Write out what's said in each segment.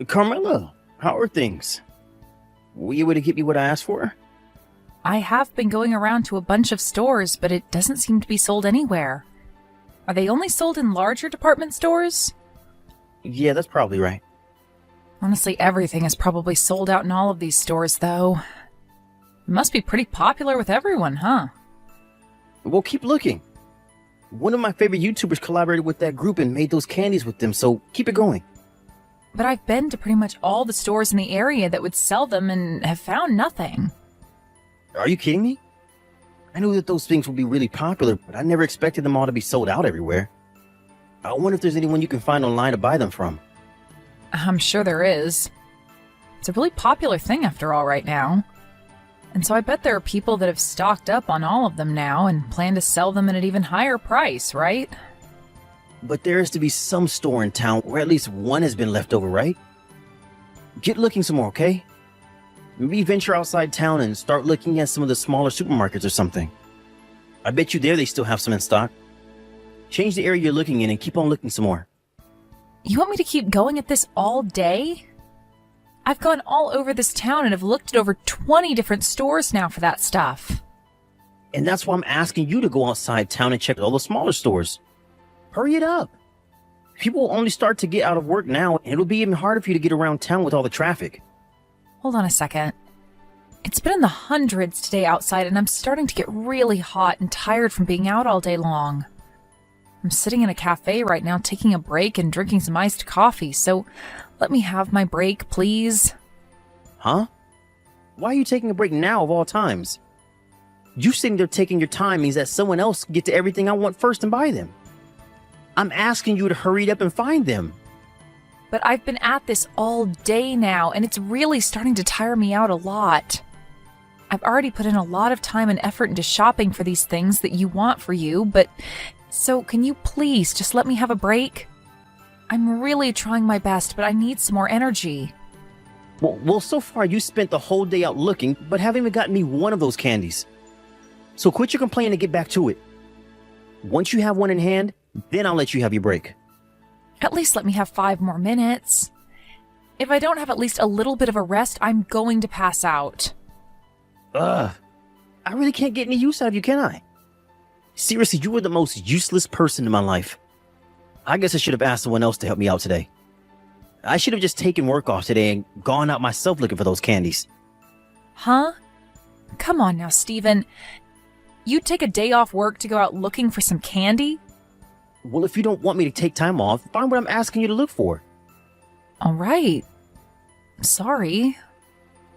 Carmela, how are things? Were you able to get me what I asked for? I have been going around to a bunch of stores, but it doesn't seem to be sold anywhere. Are they only sold in larger department stores? Yeah, that's probably right. Honestly, everything is probably sold out in all of these stores, though. It must be pretty popular with everyone, huh? Well, keep looking. One of my favorite YouTubers collaborated with that group and made those candies with them, so keep it going. But I've been to pretty much all the stores in the area that would sell them and have found nothing. Are you kidding me? I knew that those things would be really popular, but I never expected them all to be sold out everywhere. I wonder if there's anyone you can find online to buy them from. I'm sure there is. It's a really popular thing after all right now. And so I bet there are people that have stocked up on all of them now and plan to sell them at an even higher price, right? But there has to be some store in town where at least one has been left over, right? Get looking some more, okay? Maybe venture outside town and start looking at some of the smaller supermarkets or something. I bet you there they still have some in stock. Change the area you're looking in and keep on looking some more. You want me to keep going at this all day? I've gone all over this town and have looked at over 20 different stores now for that stuff. And that's why I'm asking you to go outside town and check all the smaller stores. Hurry it up. People will only start to get out of work now, and it'll be even harder for you to get around town with all the traffic. Hold on a second. It's been in the hundreds today outside, and I'm starting to get really hot and tired from being out all day long. I'm sitting in a cafe right now taking a break and drinking some iced coffee, so let me have my break, please. Huh? Why are you taking a break now of all times? You sitting there taking your time means that someone else can get to everything I want first and buy them. I'm asking you to hurry it up and find them. But I've been at this all day now, and it's really starting to tire me out a lot. I've already put in a lot of time and effort into shopping for these things that you want for you, but so can you please just let me have a break? I'm really trying my best, but I need some more energy. Well, so far you spent the whole day out looking, but haven't even gotten me one of those candies. So quit your complaining and get back to it. Once you have one in hand, then I'll let you have your break. At least let me have 5 more minutes. If I don't have at least a little bit of a rest, I'm going to pass out. Ugh. I really can't get any use out of you, can I? Seriously, you were the most useless person in my life. I guess I should have asked someone else to help me out today. I should have just taken work off today and gone out myself looking for those candies. Huh? Come on now, Steven. You'd take a day off work to go out looking for some candy? Well, if you don't want me to take time off, find what I'm asking you to look for. All right. Sorry.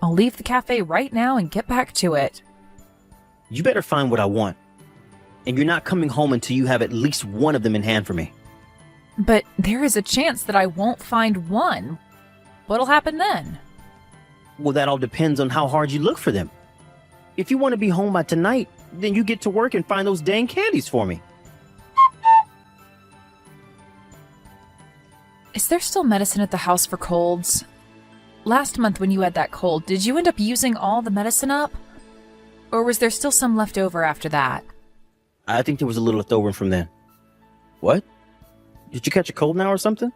I'll leave the cafe right now and get back to it. You better find what I want. And you're not coming home until you have at least one of them in hand for me. But there is a chance that I won't find one. What'll happen then? Well, that all depends on how hard you look for them. If you want to be home by tonight, then you get to work and find those dang candies for me. Is there still medicine at the house for colds? Last month when you had that cold, did you end up using all the medicine up? Or was there still some left over after that? I think there was a little left over from then. What? Did you catch a cold now or something?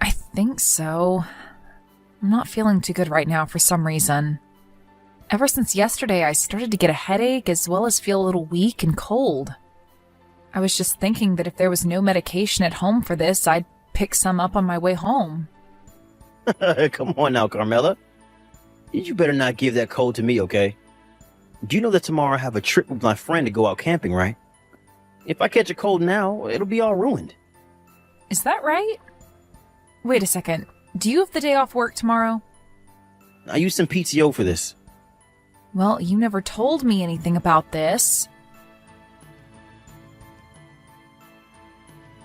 I think so. I'm not feeling too good right now for some reason. Ever since yesterday, I started to get a headache as well as feel a little weak and cold. I was just thinking that if there was no medication at home for this, I'd pick some up on my way home. Come on now, Carmela. You better not give that cold to me, okay? You know that tomorrow I have a trip with my friend to go out camping, right? If I catch a cold now, it'll be all ruined. Is that right? Wait a second. Do you have the day off work tomorrow? I used some PTO for this. Well, you never told me anything about this.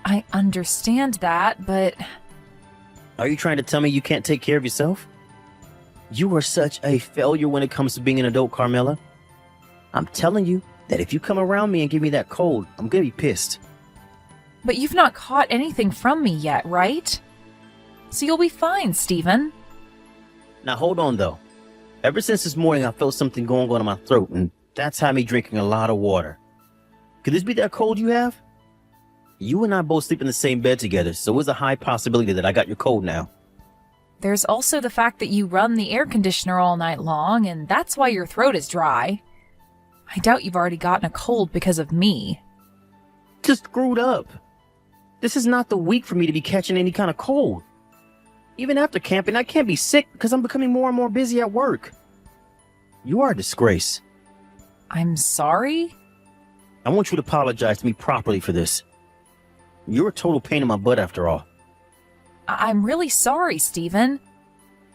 I understand that, but... Are you trying to tell me you can't take care of yourself? You are such a failure when it comes to being an adult, Carmela. I'm telling you that if you come around me and give me that cold, I'm gonna be pissed. But you've not caught anything from me yet, right? So you'll be fine, Steven. Now hold on though. Ever since this morning I felt something going on in my throat, and that's had me drinking a lot of water. Could this be that cold you have? You and I both sleep in the same bed together, so it's a high possibility that I got your cold now. There's also the fact that you run the air conditioner all night long, and that's why your throat is dry. I doubt you've already gotten a cold because of me. Just screwed up. This is not the week for me to be catching any kind of cold. Even after camping, I can't be sick because I'm becoming more and more busy at work. You are a disgrace. I'm sorry? I want you to apologize to me properly for this. You're a total pain in my butt after all. I'm really sorry, Stephen.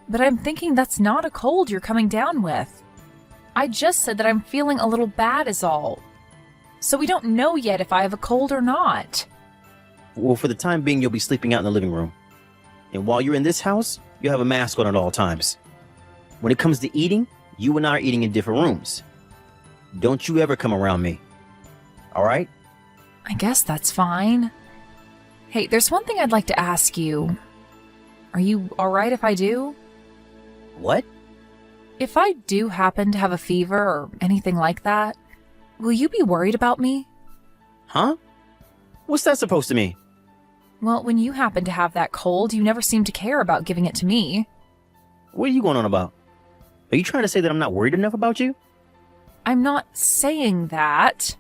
But I'm thinking that's not a cold you're coming down with. I just said that I'm feeling a little bad is all. So we don't know yet if I have a cold or not. Well, for the time being, you'll be sleeping out in the living room. And while you're in this house, you have a mask on at all times. When it comes to eating, you and I are eating in different rooms. Don't you ever come around me. All right? I guess that's fine. Hey, there's one thing I'd like to ask you. Are you alright if I do? What? If I do happen to have a fever or anything like that, will you be worried about me? Huh? What's that supposed to mean? Well, when you happen to have that cold, you never seem to care about giving it to me. What are you going on about? Are you trying to say that I'm not worried enough about you? I'm not saying that.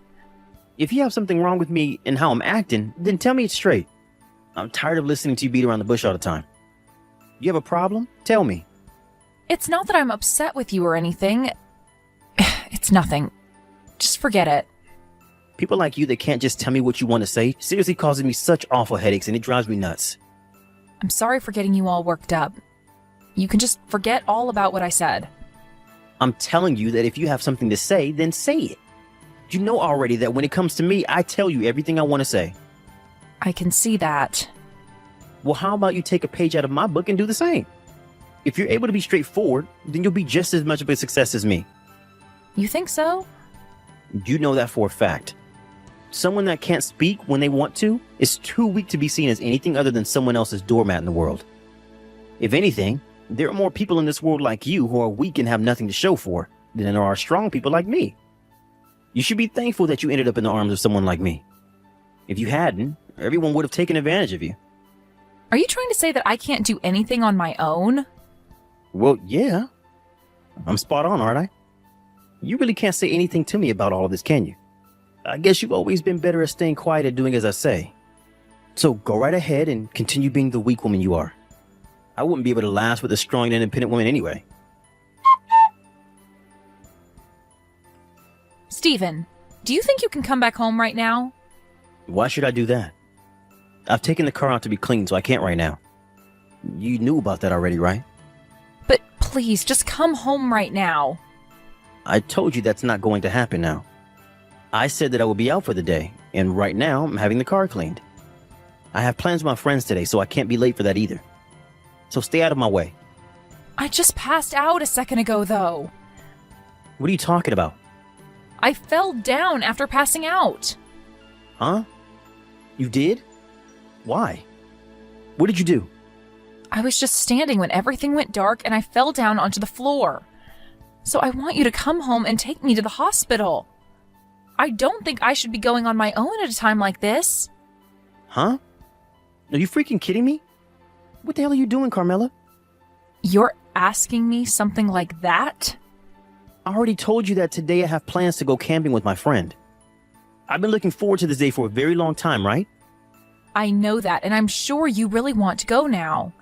If you have something wrong with me and how I'm acting, then tell me it straight. I'm tired of listening to you beat around the bush all the time. You have a problem? Tell me. It's not that I'm upset with you or anything. It's nothing. Just forget it. People like you that can't just tell me what you want to say seriously causes me such awful headaches, and it drives me nuts. I'm sorry for getting you all worked up. You can just forget all about what I said. I'm telling you that if you have something to say, then say it. You know already that when it comes to me, I tell you everything I want to say. I can see that. Well, how about you take a page out of my book and do the same? If you're able to be straightforward, then you'll be just as much of a success as me. You think so? You know that for a fact. Someone that can't speak when they want to is too weak to be seen as anything other than someone else's doormat in the world. If anything, there are more people in this world like you who are weak and have nothing to show for than there are strong people like me. You should be thankful that you ended up in the arms of someone like me. If you hadn't, everyone would have taken advantage of you. Are you trying to say that I can't do anything on my own? Well, yeah. I'm spot on, aren't I? You really can't say anything to me about all of this, can you? I guess you've always been better at staying quiet and doing as I say. So go right ahead and continue being the weak woman you are. I wouldn't be able to last with a strong and independent woman anyway. Stephen, do you think you can come back home right now? Why should I do that? I've taken the car out to be cleaned, so I can't right now. You knew about that already, right? But please, just come home right now. I told you that's not going to happen now. I said that I would be out for the day, and right now I'm having the car cleaned. I have plans with my friends today, so I can't be late for that either. So stay out of my way. I just passed out a second ago, though. What are you talking about? I fell down after passing out. Huh? You did? Why? What did you do? I was just standing when everything went dark and I fell down onto the floor. So I want you to come home and take me to the hospital. I don't think I should be going on my own at a time like this. Huh? Are you freaking kidding me? What the hell are you doing, Carmela? You're asking me something like that? I already told you that today I have plans to go camping with my friend. I've been looking forward to this day for a very long time, right? I know that, and I'm sure you really want to go now.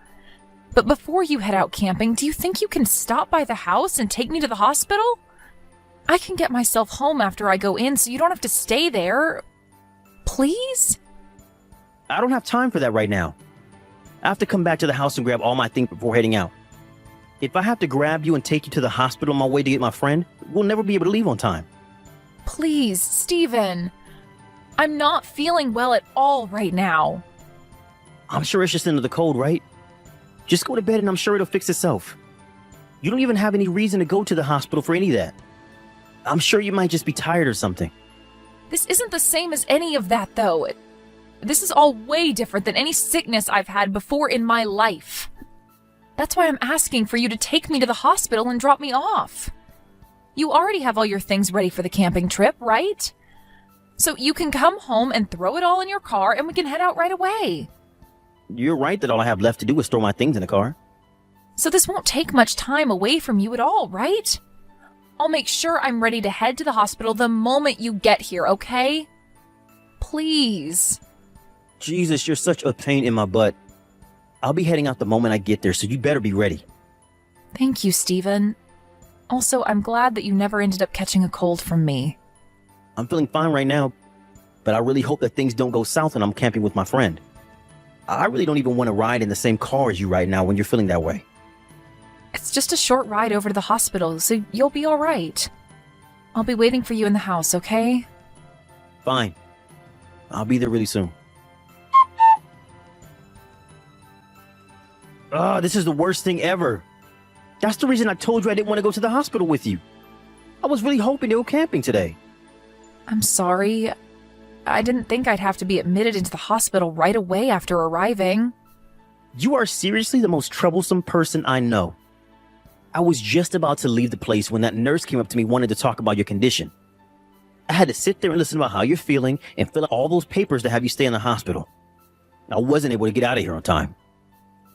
But before you head out camping, do you think you can stop by the house and take me to the hospital? I can get myself home after I go in so you don't have to stay there. Please? I don't have time for that right now. I have to come back to the house and grab all my things before heading out. If I have to grab you and take you to the hospital on my way to get my friend, we'll never be able to leave on time. Please, Stephen. I'm not feeling well at all right now. I'm sure it's just into the cold, right? Just go to bed and I'm sure it'll fix itself. You don't even have any reason to go to the hospital for any of that. I'm sure you might just be tired or something. This isn't the same as any of that, though. This is all way different than any sickness I've had before in my life. That's why I'm asking for you to take me to the hospital and drop me off. You already have all your things ready for the camping trip, right? So you can come home and throw it all in your car and we can head out right away. You're right that all I have left to do is throw my things in the car. So this won't take much time away from you at all, right? I'll make sure I'm ready to head to the hospital the moment you get here, okay? Please. Jesus, you're such a pain in my butt. I'll be heading out the moment I get there, so you better be ready. Thank you, Stephen. Also, I'm glad that you never ended up catching a cold from me. I'm feeling fine right now, but I really hope that things don't go south when I'm camping with my friend. I really don't even want to ride in the same car as you right now when you're feeling that way. It's just a short ride over to the hospital, so you'll be all right. I'll be waiting for you in the house, okay? Fine. I'll be there really soon. This is the worst thing ever. That's the reason I told you I didn't want to go to the hospital with you. I was really hoping to go camping today. I'm sorry. I didn't think I'd have to be admitted into the hospital right away after arriving. You are seriously the most troublesome person I know. I was just about to leave the place when that nurse came up to me wanting to talk about your condition. I had to sit there and listen about how you're feeling and fill out all those papers to have you stay in the hospital. I wasn't able to get out of here on time.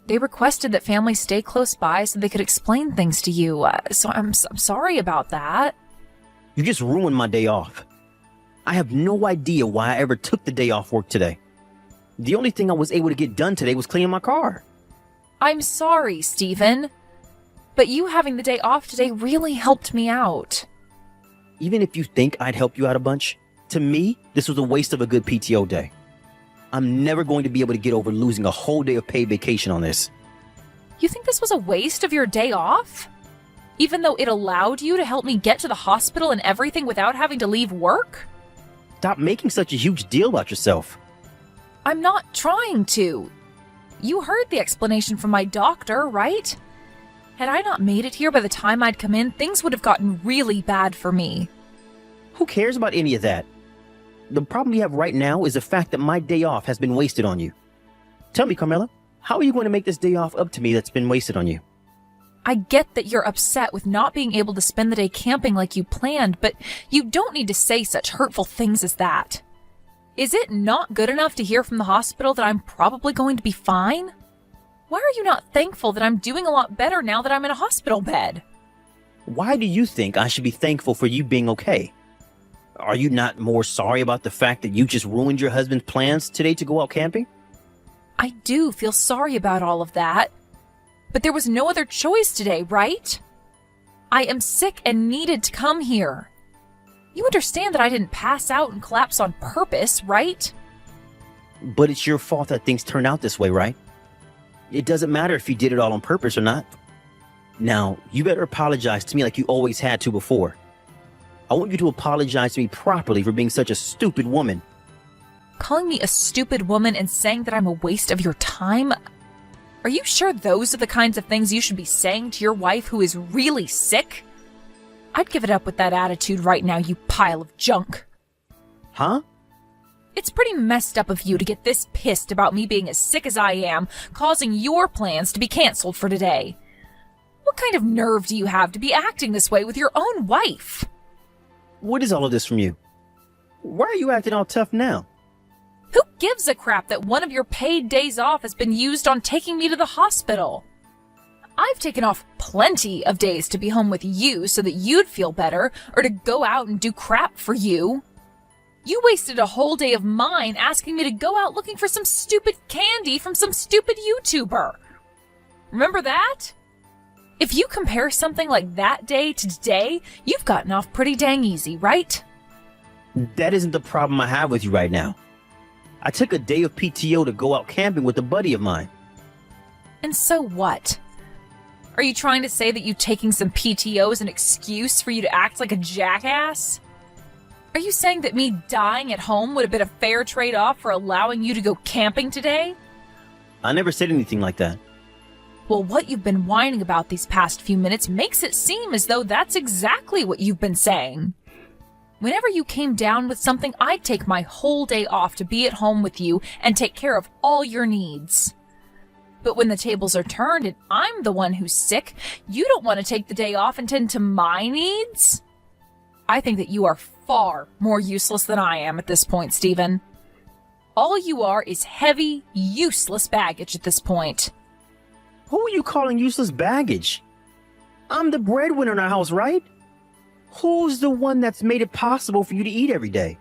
They requested that families stay close by so they could explain things to you, so I'm sorry about that. You just ruined my day off. I have no idea why I ever took the day off work today. The only thing I was able to get done today was cleaning my car. I'm sorry, Stephen. But you having the day off today really helped me out. Even if you think I'd help you out a bunch, to me, this was a waste of a good PTO day. I'm never going to be able to get over losing a whole day of paid vacation on this. You think this was a waste of your day off? Even though it allowed you to help me get to the hospital and everything without having to leave work? Stop making such a huge deal about yourself. I'm not trying to. You heard the explanation from my doctor, right? Had I not made it here by the time I'd come in, things would have gotten really bad for me. Who cares about any of that? The problem you have right now is the fact that my day off has been wasted on you. Tell me, Carmela, how are you going to make this day off up to me that's been wasted on you? I get that you're upset with not being able to spend the day camping like you planned, but you don't need to say such hurtful things as that. Is it not good enough to hear from the hospital that I'm probably going to be fine? Why are you not thankful that I'm doing a lot better now that I'm in a hospital bed? Why do you think I should be thankful for you being okay? Are you not more sorry about the fact that you just ruined your husband's plans today to go out camping? I do feel sorry about all of that. But there was no other choice today, right? I am sick and needed to come here. You understand that I didn't pass out and collapse on purpose, right? But it's your fault that things turn out this way, right? It doesn't matter if you did it all on purpose or not. Now, you better apologize to me like you always had to before. I want you to apologize to me properly for being such a stupid woman. Calling me a stupid woman and saying that I'm a waste of your time? Are you sure those are the kinds of things you should be saying to your wife who is really sick? I'd give it up with that attitude right now, you pile of junk. Huh? It's pretty messed up of you to get this pissed about me being as sick as I am, causing your plans to be canceled for today. What kind of nerve do you have to be acting this way with your own wife? What is all of this from you? Why are you acting all tough now? Who gives a crap that one of your paid days off has been used on taking me to the hospital? I've taken off plenty of days to be home with you so that you'd feel better, or to go out and do crap for you. You wasted a whole day of mine asking me to go out looking for some stupid candy from some stupid YouTuber. Remember that? If you compare something like that day to today, you've gotten off pretty dang easy, right? That isn't the problem I have with you right now. I took a day of PTO to go out camping with a buddy of mine. And so what? Are you trying to say that you taking some PTO is an excuse for you to act like a jackass? Are you saying that me dying at home would have been a fair trade-off for allowing you to go camping today? I never said anything like that. Well, what you've been whining about these past few minutes makes it seem as though that's exactly what you've been saying. Whenever you came down with something, I'd take my whole day off to be at home with you and take care of all your needs. But when the tables are turned and I'm the one who's sick, you don't want to take the day off and tend to my needs? I think that you are far more useless than I am at this point, Stephen. All you are is heavy, useless baggage at this point. Who are you calling useless baggage? I'm the breadwinner in our house, right? Who's the one that's made it possible for you to eat every day?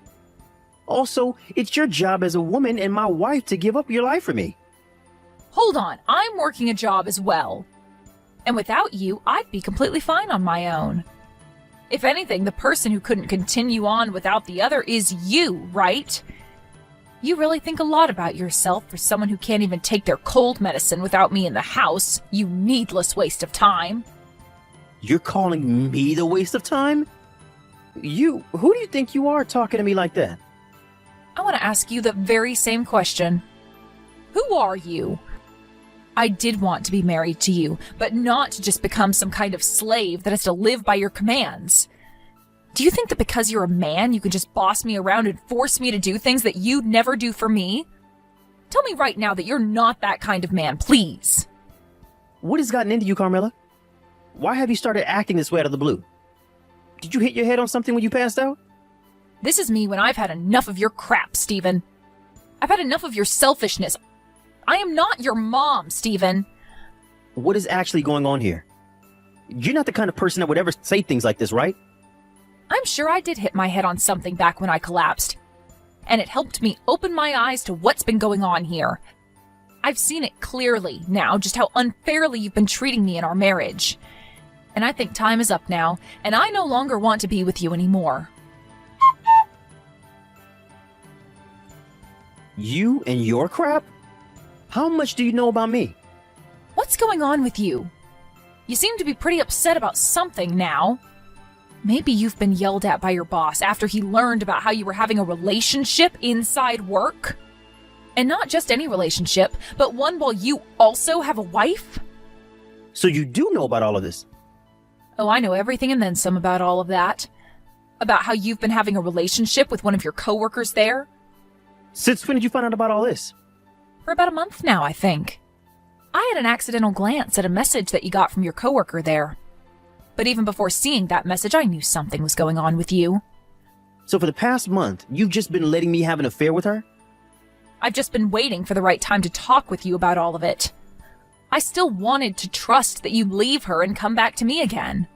Also, it's your job as a woman and my wife to give up your life for me. Hold on, I'm working a job as well. And without you, I'd be completely fine on my own. If anything, the person who couldn't continue on without the other is you, right? You really think a lot about yourself for someone who can't even take their cold medicine without me in the house, you needless waste of time. You're calling me the waste of time? Who do you think you are talking to me like that? I want to ask you the very same question. Who are you? I did want to be married to you, but not to just become some kind of slave that has to live by your commands. Do you think that because you're a man, you can just boss me around and force me to do things that you'd never do for me? Tell me right now that you're not that kind of man, please. What has gotten into you, Carmela? Why have you started acting this way out of the blue? Did you hit your head on something when you passed out? This is me when I've had enough of your crap, Stephen. I've had enough of your selfishness. I am not your mom, Stephen. What is actually going on here? You're not the kind of person that would ever say things like this, right? I'm sure I did hit my head on something back when I collapsed. And it helped me open my eyes to what's been going on here. I've seen it clearly now, just how unfairly you've been treating me in our marriage. And I think time is up now, and I no longer want to be with you anymore. You and your crap? How much do you know about me? What's going on with you? You seem to be pretty upset about something now. Maybe you've been yelled at by your boss after he learned about how you were having a relationship inside work. And not just any relationship, but one while you also have a wife? So you do know about all of this? Oh, I know everything and then some about all of that. About how you've been having a relationship with one of your coworkers there. Since when did you find out about all this? For about a month now, I think. I had an accidental glance at a message that you got from your coworker there. But even before seeing that message, I knew something was going on with you. So for the past month, you've just been letting me have an affair with her? I've just been waiting for the right time to talk with you about all of it. I still wanted to trust that you'd leave her and come back to me again.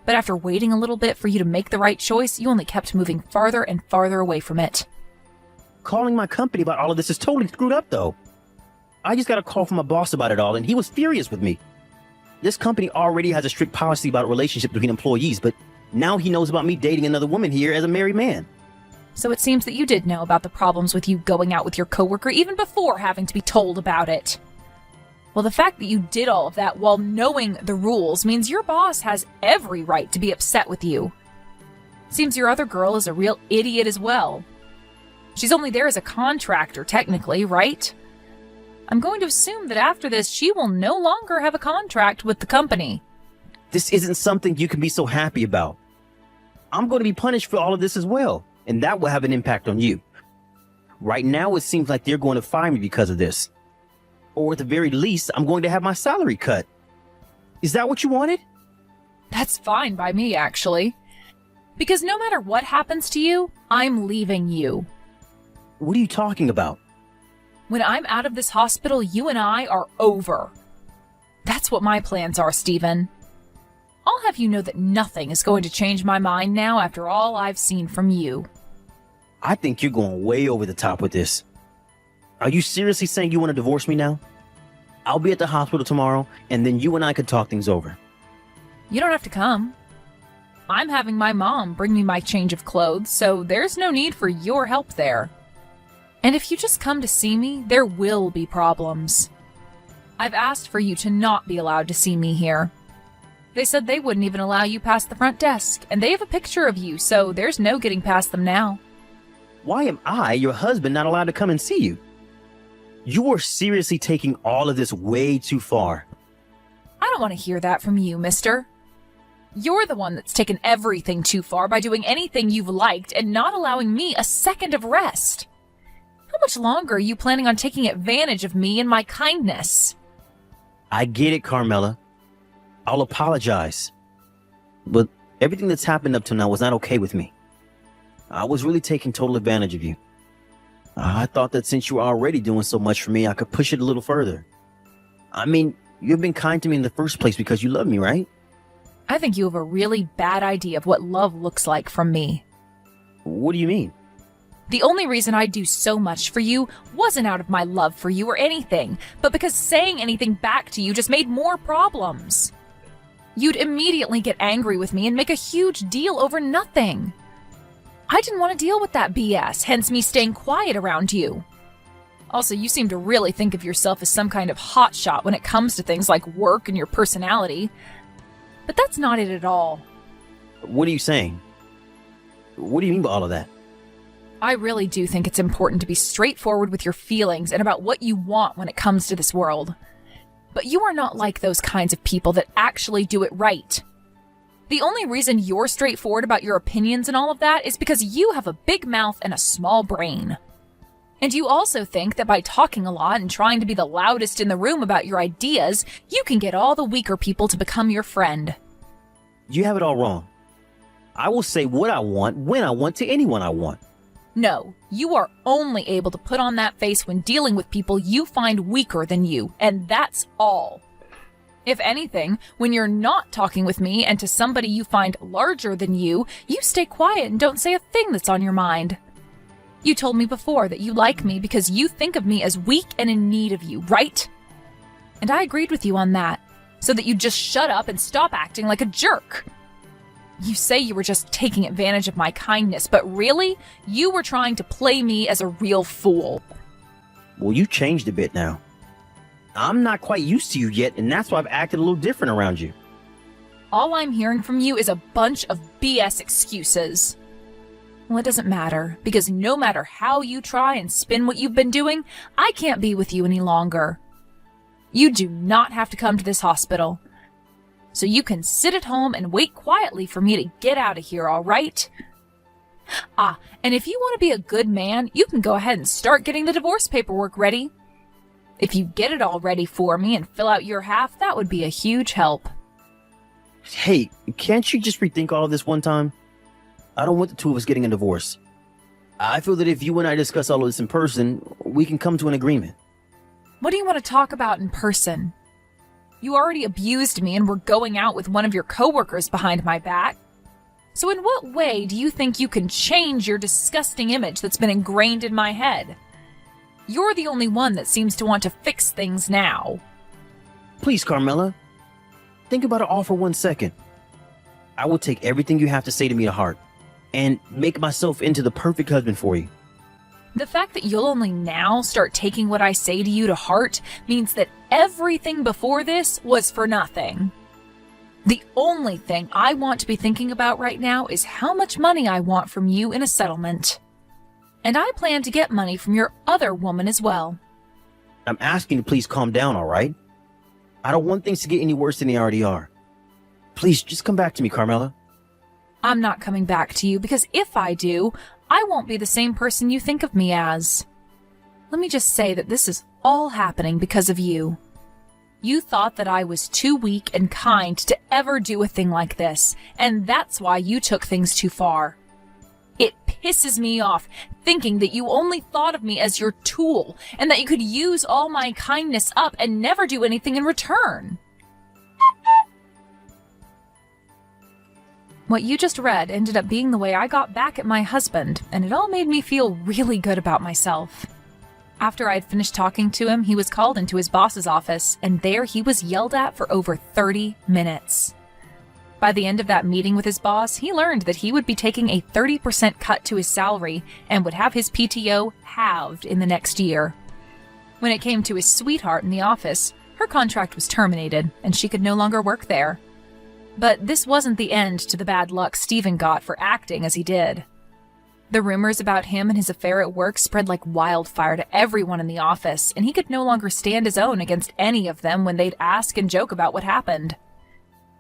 But after waiting a little bit for you to make the right choice, you only kept moving farther and farther away from it. Calling my company about all of this is totally screwed up, though. I just got a call from my boss about it all, and he was furious with me. This company already has a strict policy about relationships between employees, but now he knows about me dating another woman here as a married man. So it seems that you did know about the problems with you going out with your coworker even before having to be told about it. Well, the fact that you did all of that while knowing the rules means your boss has every right to be upset with you. Seems your other girl is a real idiot as well. She's only there as a contractor, technically, right? I'm going to assume that after this, she will no longer have a contract with the company. This isn't something you can be so happy about. I'm going to be punished for all of this as well, and that will have an impact on you. Right now, it seems like they're going to fire me because of this. Or at the very least, I'm going to have my salary cut. Is that what you wanted? That's fine by me, actually. Because no matter what happens to you, I'm leaving you. What are you talking about? When I'm out of this hospital, you and I are over. That's what my plans are, Stephen. I'll have you know that nothing is going to change my mind now after all I've seen from you. I think you're going way over the top with this. Are you seriously saying you want to divorce me now? I'll be at the hospital tomorrow, and then you and I could talk things over. You don't have to come. I'm having my mom bring me my change of clothes, so there's no need for your help there. And if you just come to see me, there will be problems. I've asked for you to not be allowed to see me here. They said they wouldn't even allow you past the front desk, and they have a picture of you, so there's no getting past them now. Why am I, your husband, not allowed to come and see you? You are seriously taking all of this way too far. I don't want to hear that from you, mister. You're the one that's taken everything too far by doing anything you've liked and not allowing me a second of rest. How much longer are you planning on taking advantage of me and my kindness? I get it, Carmela. I'll apologize. But everything that's happened up to now was not okay with me. I was really taking total advantage of you. I thought that since you were already doing so much for me, I could push it a little further. I mean, You've been kind to me in the first place because you love me, right? I think you have a really bad idea of what love looks like from me. What do you mean? The only reason I do so much for you wasn't out of my love for you or anything, but because saying anything back to you just made more problems. You'd immediately get angry with me and make a huge deal over nothing. I didn't want to deal with that BS, hence me staying quiet around you. Also, you seem to really think of yourself as some kind of hotshot when it comes to things like work and your personality. But that's not it at all. What are you saying? What do you mean by all of that? I really do think it's important to be straightforward with your feelings and about what you want when it comes to this world. But you are not like those kinds of people that actually do it right. The only reason you're straightforward about your opinions and all of that is because you have a big mouth and a small brain. And you also think that by talking a lot and trying to be the loudest in the room about your ideas, you can get all the weaker people to become your friend. You have it all wrong. I will say what I want when I want to anyone I want. No, you are only able to put on that face when dealing with people you find weaker than you, and that's all. If anything, when you're not talking with me and to somebody you find larger than you stay quiet and don't say a thing that's on your mind. You told me before that you like me because you think of me as weak and in need of you, right? And I agreed with you on that, so that you'd just shut up and stop acting like a jerk. You say you were just taking advantage of my kindness, but really, you were trying to play me as a real fool. Well, you changed a bit now. I'm not quite used to you yet, and that's why I've acted a little different around you. All I'm hearing from you is a bunch of BS excuses. Well, it doesn't matter, because no matter how you try and spin what you've been doing, I can't be with you any longer. You do not have to come to this hospital. So you can sit at home and wait quietly for me to get out of here, all right? And if you want to be a good man, you can go ahead and start getting the divorce paperwork ready. If you get it all ready for me and fill out your half, that would be a huge help. Hey, can't you just rethink all of this one time? I don't want the two of us getting a divorce. I feel that if you and I discuss all of this in person, we can come to an agreement. What do you want to talk about in person? You already abused me and were going out with one of your coworkers behind my back. So in what way do you think you can change your disgusting image that's been ingrained in my head? You're the only one that seems to want to fix things now. Please, Carmela. Think about it all for 1 second. I will take everything you have to say to me to heart and make myself into the perfect husband for you. The fact that you'll only now start taking what I say to you to heart means that everything before this was for nothing. The only thing I want to be thinking about right now is how much money I want from you in a settlement. And I plan to get money from your other woman as well. I'm asking you to please calm down, all right? I don't want things to get any worse than they already are. Please, just come back to me, Carmela. I'm not coming back to you because if I do, I won't be the same person you think of me as. Let me just say that this is all happening because of you. You thought that I was too weak and kind to ever do a thing like this, and that's why you took things too far. It pisses me off thinking that you only thought of me as your tool, and that you could use all my kindness up and never do anything in return. What you just read ended up being the way I got back at my husband, and it all made me feel really good about myself. After I had finished talking to him, he was called into his boss's office, and there he was yelled at for over 30 minutes. By the end of that meeting with his boss, he learned that he would be taking a 30% cut to his salary and would have his PTO halved in the next year. When it came to his sweetheart in the office, her contract was terminated, and she could no longer work there. But this wasn't the end to the bad luck Stephen got for acting as he did. The rumors about him and his affair at work spread like wildfire to everyone in the office, and he could no longer stand his own against any of them when they'd ask and joke about what happened.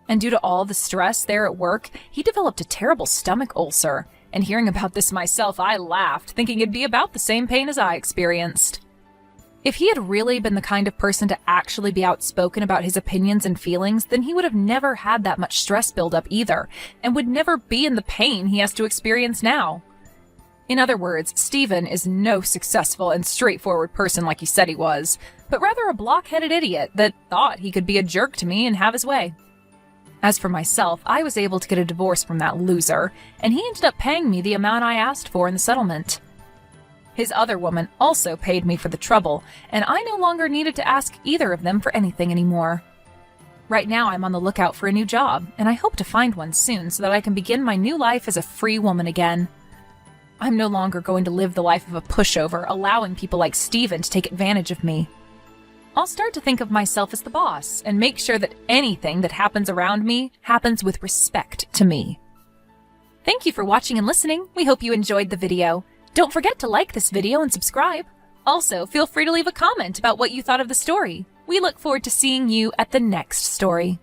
And due to all the stress there at work, he developed a terrible stomach ulcer, and hearing about this myself, I laughed, thinking it'd be about the same pain as I experienced. If he had really been the kind of person to actually be outspoken about his opinions and feelings, then he would have never had that much stress buildup either, and would never be in the pain he has to experience now. In other words, Steven is no successful and straightforward person like he said he was, but rather a block-headed idiot that thought he could be a jerk to me and have his way. As for myself, I was able to get a divorce from that loser, and he ended up paying me the amount I asked for in the settlement. His other woman also paid me for the trouble, and I no longer needed to ask either of them for anything anymore. Right now I'm on the lookout for a new job, and I hope to find one soon so that I can begin my new life as a free woman again. I'm no longer going to live the life of a pushover, allowing people like Steven to take advantage of me. I'll start to think of myself as the boss, and make sure that anything that happens around me happens with respect to me. Thank you for watching and listening. We hope you enjoyed the video. Don't forget to like this video and subscribe. Also, feel free to leave a comment about what you thought of the story. We look forward to seeing you at the next story.